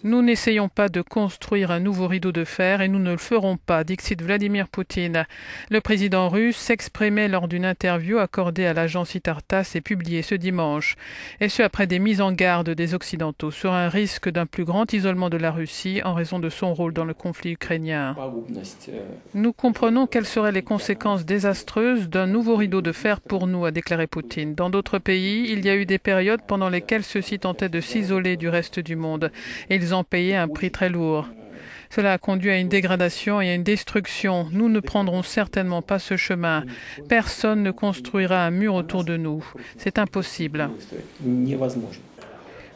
Nous n'essayons pas de construire un nouveau rideau de fer et nous ne le ferons pas, dixit Vladimir Poutine. Le président russe s'exprimait lors d'une interview accordée à l'agence Itartas et publiée ce dimanche. Et ce après des mises en garde des Occidentaux sur un risque d'un plus grand isolement de la Russie en raison de son rôle dans le conflit ukrainien. Nous comprenons quelles seraient les conséquences désastreuses d'un nouveau rideau de fer pour nous, a déclaré Poutine. Dans d'autres pays, il y a eu des périodes pendant lesquelles ceux-ci tentaient de s'isoler du reste du monde. Et ils ont payé un prix très lourd. Cela a conduit à une dégradation et à une destruction. Nous ne prendrons certainement pas ce chemin. Personne ne construira un mur autour de nous. C'est impossible.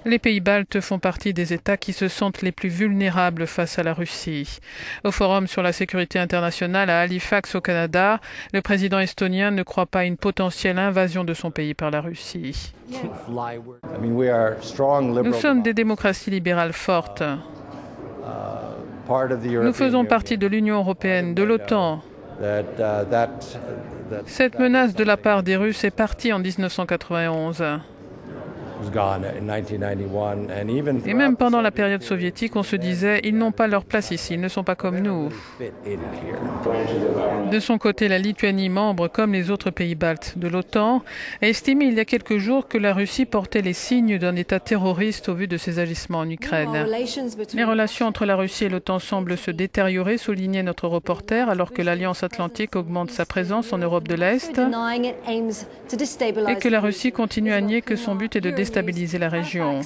Les pays baltes font partie des États qui se sentent les plus vulnérables face à la Russie. Au Forum sur la sécurité internationale à Halifax, au Canada, le président estonien ne croit pas à une potentielle invasion de son pays par la Russie. Nous sommes des démocraties libérales fortes. Nous faisons partie de l'Union européenne, de l'OTAN. Cette menace de la part des Russes est partie en 1991. Et même pendant la période soviétique, on se disait, ils n'ont pas leur place ici, ils ne sont pas comme nous. De son côté, la Lituanie, membre comme les autres pays baltes de l'OTAN, a estimé il y a quelques jours que la Russie portait les signes d'un État terroriste au vu de ses agissements en Ukraine. Les relations entre la Russie et l'OTAN semblent se détériorer, soulignait notre reporter, alors que l'Alliance atlantique augmente sa présence en Europe de l'Est et que la Russie continue à nier que son but est de déstabiliser la région.